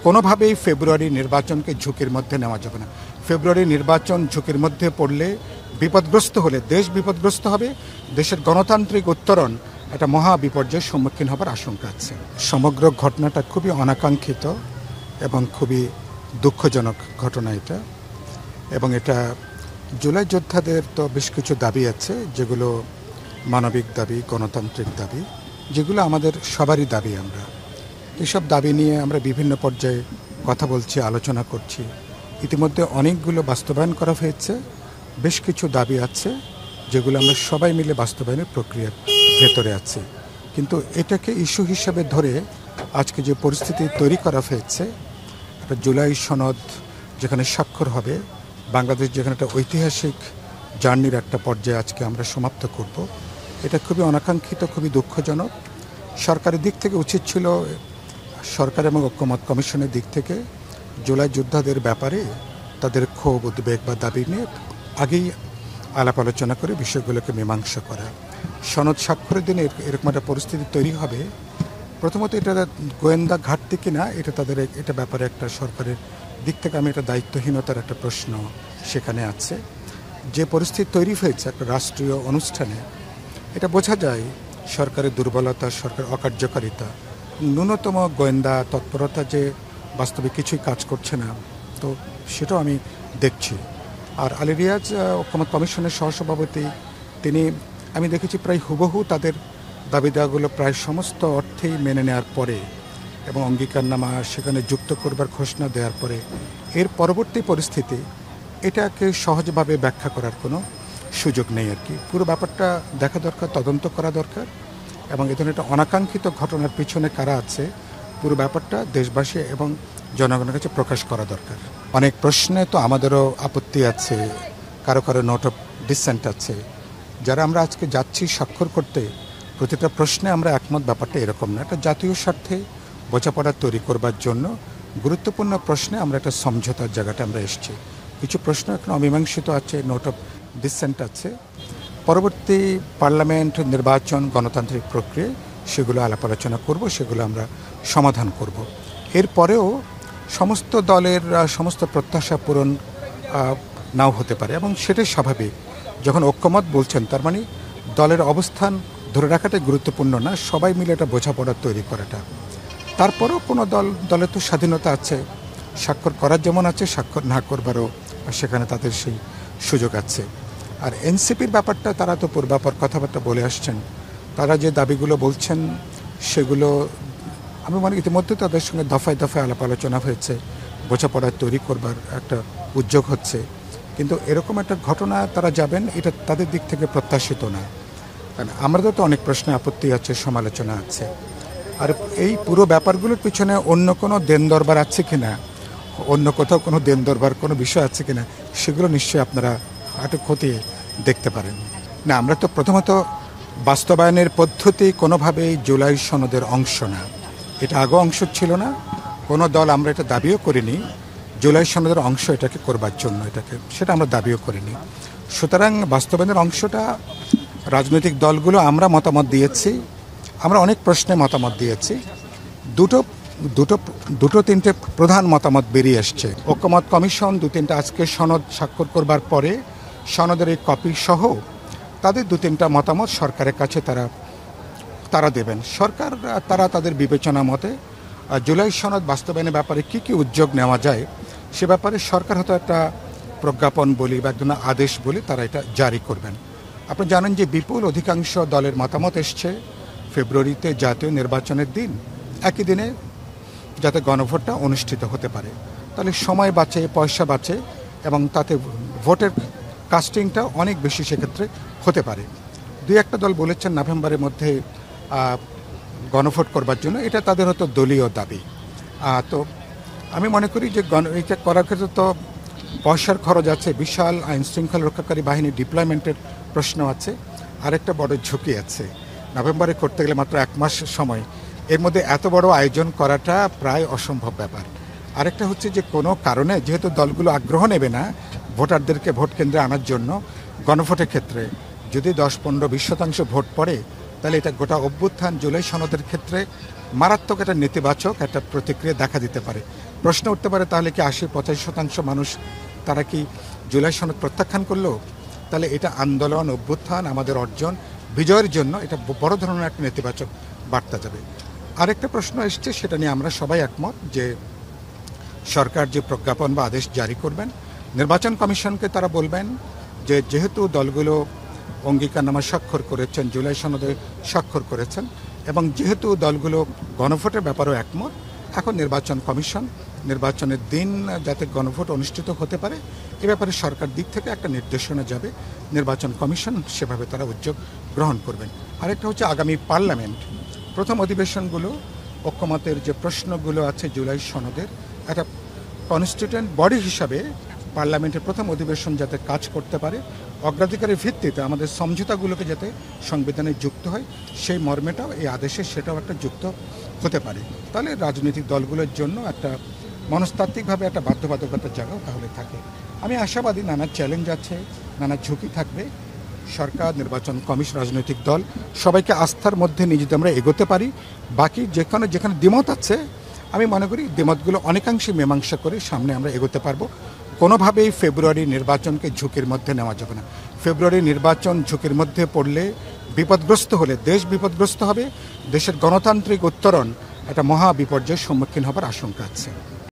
কোনোভাবেই ফেব্রুয়ারি নির্বাচনকে ঝুঁকির মধ্যে নেওয়া যাবে না। ফেব্রুয়ারি নির্বাচন ঝুঁকির মধ্যে পড়লে, বিপদগ্রস্ত হলে দেশ বিপদগ্রস্ত হবে, দেশের গণতান্ত্রিক উত্তরণ একটা মহা বিপর্যয়ের সম্মুখীন হবার আশঙ্কা আছে। সমগ্র ঘটনাটা খুবই অনাকাঙ্ক্ষিত এবং খুবই দুঃখজনক ঘটনা এটা। এবং এটা জুলাই যোদ্ধাদের তো বেশ কিছু দাবি আছে, যেগুলো মানবিক দাবি, গণতান্ত্রিক দাবি, যেগুলো আমাদের সবারই দাবি। আমরা এসব দাবি নিয়ে আমরা বিভিন্ন পর্যায়ে কথা বলছি, আলোচনা করছি। ইতিমধ্যে অনেকগুলো বাস্তবায়ন করা হয়েছে। বেশ কিছু দাবি আছে যেগুলো আমরা সবাই মিলে বাস্তবায়নের প্রক্রিয়ার ভেতরে আছি। কিন্তু এটাকে ইস্যু হিসেবে ধরে আজকে যে পরিস্থিতি তৈরি করা হয়েছে, একটা জুলাই সনদ যেখানে স্বাক্ষর হবে, বাংলাদেশ যেখানে একটা ঐতিহাসিক জার্নির একটা পর্যায়ে আজকে আমরা সমাপ্ত করব, এটা খুবই অনাকাঙ্ক্ষিত, খুবই দুঃখজনক। সরকারের দিক থেকে উচিত ছিল, সরকার এবং ঐক্যমত কমিশনের দিক থেকে জুলাই যোদ্ধাদের ব্যাপারে তাদের ক্ষোভ, উদ্বেগ বা দাবি নিয়ে আগেই আলাপ আলোচনা করে বিষয়গুলোকে মীমাংসা করা। সনদ স্বাক্ষরের দিনে এরকম একটা পরিস্থিতি তৈরি হবে, প্রথমত এটা গোয়েন্দা ঘাটতি কিনা, এটা তাদের এটা ব্যাপারে একটা সরকারের দিক থেকে আমি এটা দায়িত্বহীনতার একটা প্রশ্ন সেখানে আছে। যে পরিস্থিতি তৈরি হয়েছে একটা রাষ্ট্রীয় অনুষ্ঠানে, এটা বোঝা যায় সরকারের দুর্বলতা, সরকার অকার্যকারিতা, ন্যূনতম গোয়েন্দা তৎপরতা যে বাস্তবে কিছুই কাজ করছে না, তো সেটাও আমি দেখছি। আর আলী রিয়াজ ঐক্যমত কমিশনের সহসভাপতি, তিনি আমি দেখেছি প্রায় হুবহু তাদের দাবি দেওয়াগুলো প্রায় সমস্ত অর্থেই মেনে নেওয়ার পরে এবং অঙ্গীকারনামা সেখানে যুক্ত করবার ঘোষণা দেওয়ার পরে এর পরবর্তী পরিস্থিতি এটাকে সহজভাবে ব্যাখ্যা করার কোনো সুযোগ নেই আর কি। পুরো ব্যাপারটা দেখা দরকার, তদন্ত করা দরকার এবং এ ধরনের একটা অনাকাঙ্ক্ষিত ঘটনার পিছনে কারা আছে, পুরো ব্যাপারটা দেশবাসী এবং জনগণের কাছে প্রকাশ করা দরকার। অনেক প্রশ্নে তো আমাদেরও আপত্তি আছে, কারো কারো নোট অফ ডিসেন্ট আছে। যারা আমরা আজকে যাচ্ছি স্বাক্ষর করতে, প্রতিটা প্রশ্নে আমরা একমত, ব্যাপারটা এরকম না। একটা জাতীয় স্বার্থে বোঝাপড়া তৈরি করবার জন্য গুরুত্বপূর্ণ প্রশ্নে আমরা একটা সমঝোতার জায়গাটা আমরা এসেছি। কিছু প্রশ্ন এখন অমীমাংসিত আছে, নোট অফ ডিসেন্ট আছে। পরবর্তী পার্লামেন্ট নির্বাচন, গণতান্ত্রিক প্রক্রিয়া, সেগুলো আলাপ আলোচনা করব, সেগুলো আমরা সমাধান করব। এরপরেও সমস্ত দলের সমস্ত প্রত্যাশা পূরণ নাও হতে পারে এবং সেটাই স্বাভাবিক। যখন ঐক্যমত বলছেন, তার মানে দলের অবস্থান ধরে রাখাটাই গুরুত্বপূর্ণ না, সবাই মিলে একটা বোঝাপড়া তৈরি করাটা। তারপরেও কোনো দলের তো স্বাধীনতা আছে, স্বাক্ষর করার যেমন আছে, স্বাক্ষর না করবারও সেখানে তাদের সেই সুযোগ আছে। আর এনসিপির ব্যাপারটা, তারা তো পূর্বাপর কথাবার্তা বলে আসছেন, তারা যে দাবিগুলো বলছেন সেগুলো আমি মনে ইতিমধ্যে তাদের সঙ্গে দফায় দফায় আলাপ আলোচনা হয়েছে, বোঝাপড়া তৈরি করবার একটা উদ্যোগ হচ্ছে। কিন্তু এরকম একটা ঘটনা তারা যাবেন, এটা তাদের দিক থেকে প্রত্যাশিত না। কারণ আমাদের তো অনেক প্রশ্নে আপত্তি আছে, সমালোচনা আছে। আর এই পুরো ব্যাপারগুলোর পিছনে অন্য কোনো দেন দরবার আছে কিনা, অন্য কোথাও কোনো দেন দরবার কোনো বিষয় আছে কিনা, সেগুলো নিশ্চয়ই আপনারা একটু খতিয়ে দেখতে পারেন। না, আমরা তো প্রথমত বাস্তবায়নের পদ্ধতি কোনোভাবেই জুলাই সনদের অংশ না, এটা আগেও অংশ ছিল না। কোনো দল আমরা এটা দাবিও করিনি জুলাই সনদের অংশ এটাকে করবার জন্য, সেটা আমরা দাবিও করিনি। সুতরাং বাস্তবায়নের অংশটা রাজনৈতিক দলগুলো আমরা মতামত দিয়েছি, আমরা অনেক প্রশ্নে মতামত দিয়েছি। দুটো তিনটে প্রধান মতামত বেরিয়ে এসছে। ঐক্যমত কমিশন 2-3টা আজকে সনদ স্বাক্ষর করবার পরে সনদের এই কপি সহ তাদের 2-3টা মতামত সরকারের কাছে তারা দেবেন। সরকার তারা তাদের বিবেচনা মতে জুলাই সনদ বাস্তবায়নের ব্যাপারে কী কী উদ্যোগ নেওয়া যায় সে ব্যাপারে সরকার হয়তো একটা প্রজ্ঞাপন বলি বা একদম আদেশ বলি তারা এটা জারি করবেন। আপনি জানেন যে বিপুল অধিকাংশ দলের মতামত এসছে ফেব্রুয়ারিতে জাতীয় নির্বাচনের দিন একই দিনে যাতে গণভোটটা অনুষ্ঠিত হতে পারে, তাহলে সময় বাঁচে, পয়সা বাঁচে এবং তাতে ভোটের কাস্টিংটা অনেক বেশি সেক্ষেত্রে হতে পারে। 2-1টা দল বলেছেন নভেম্বরের মধ্যে গণভোট করবার জন্য, এটা তাদের হয়তো দলীয় দাবি। তো আমি মনে করি যে এইটা করার ক্ষেত্রে তো পয়সার খরচ আছে, বিশাল আইন শৃঙ্খলা রক্ষাকারী বাহিনীর ডিপ্লয়মেন্টের প্রশ্ন আছে, আরেকটা বড় ঝুঁকি আছে। নভেম্বরে করতে গেলে মাত্র 1 মাস সময়, এর মধ্যে এত বড় আয়োজন করাটা প্রায় অসম্ভব ব্যাপার। আরেকটা হচ্ছে যে কোনো কারণে যেহেতু দলগুলো আগ্রহ নেবে না ভোটারদেরকে ভোট কেন্দ্রে আনার জন্য, গণভোটের ক্ষেত্রে যদি 10-15-20% ভোট পড়ে তাহলে এটা গোটা অভ্যুত্থান জুলাই সনদের ক্ষেত্রে মারাত্মক একটা নেতিবাচক একটা প্রতিক্রিয়া দেখা দিতে পারে। প্রশ্ন উঠতে পারে তাহলে কি ৮০-৮৫% মানুষ তারা কি জুলাই সনদ প্রত্যাখ্যান করলো? তাহলে এটা আন্দোলন অভ্যুত্থান আমাদের অর্জন বিজয়ের জন্য এটা বড় ধরনের একটা নেতিবাচক বার্তা যাবে। আরেকটা প্রশ্ন এসছে, সেটা নিয়ে আমরা সবাই একমত যে সরকার যে প্রজ্ঞাপন বা আদেশ জারি করবেন, নির্বাচন কমিশনকে তারা বলবেন যে যেহেতু দলগুলো অঙ্গীকারনামা স্বাক্ষর করেছেন, জুলাই সনদে স্বাক্ষর করেছেন, এবং যেহেতু দলগুলো গণভোটের ব্যাপারেও একমত, এখন নির্বাচন কমিশন নির্বাচনের দিন যাতে গণভোট অনুষ্ঠিত হতে পারে এ ব্যাপারে সরকার দিক থেকে একটা নির্দেশনা যাবে, নির্বাচন কমিশন সেভাবে তারা উদ্যোগ গ্রহণ করবেন। আরেকটা হচ্ছে আগামী পার্লামেন্ট প্রথম অধিবেশনগুলো ঐক্যমতের যে প্রশ্নগুলো আছে জুলাই সনদের একটা কনস্টিটিউয়েন্ট বডি হিসাবে পার্লামেন্টের প্রথম অধিবেশন যাতে কাজ করতে পারে, অগ্রাধিকারের ভিত্তিতে আমাদের সমঝোতাগুলোকে যাতে সংবিধানে যুক্ত হয় সেই মর্মেটাও এই আদেশে সেটাও একটা যুক্ত হতে পারে। তাহলে রাজনৈতিক দলগুলোর জন্য একটা মনস্তাত্ত্বিকভাবে একটা বাধ্যবাধকতার জায়গাও তাহলে থাকে। আমি আশাবাদী নানা চ্যালেঞ্জ আছে, নানা ঝুঁকি থাকবে, সরকার, নির্বাচন কমিশন, রাজনৈতিক দল সবাইকে আস্থার মধ্যে নিয়ে যদি আমরা এগোতে পারি, বাকি যেখানে দ্বিমত আছে আমি মনে করি দ্বিমতগুলো অনেকাংশে মীমাংসা করে সামনে আমরা এগোতে পারবো। কোনোভাবেই ফেব্রুয়ারি নির্বাচনকে ঝুঁকির মধ্যে নেওয়া যাবে না। ফেব্রুয়ারি নির্বাচন ঝুঁকির মধ্যে পড়লে, বিপদগ্রস্ত হলে দেশ বিপদগ্রস্ত হবে, দেশের গণতান্ত্রিক উত্তরণ একটা মহা বিপর্যয়ের সম্মুখীন হবার আশঙ্কা আছে।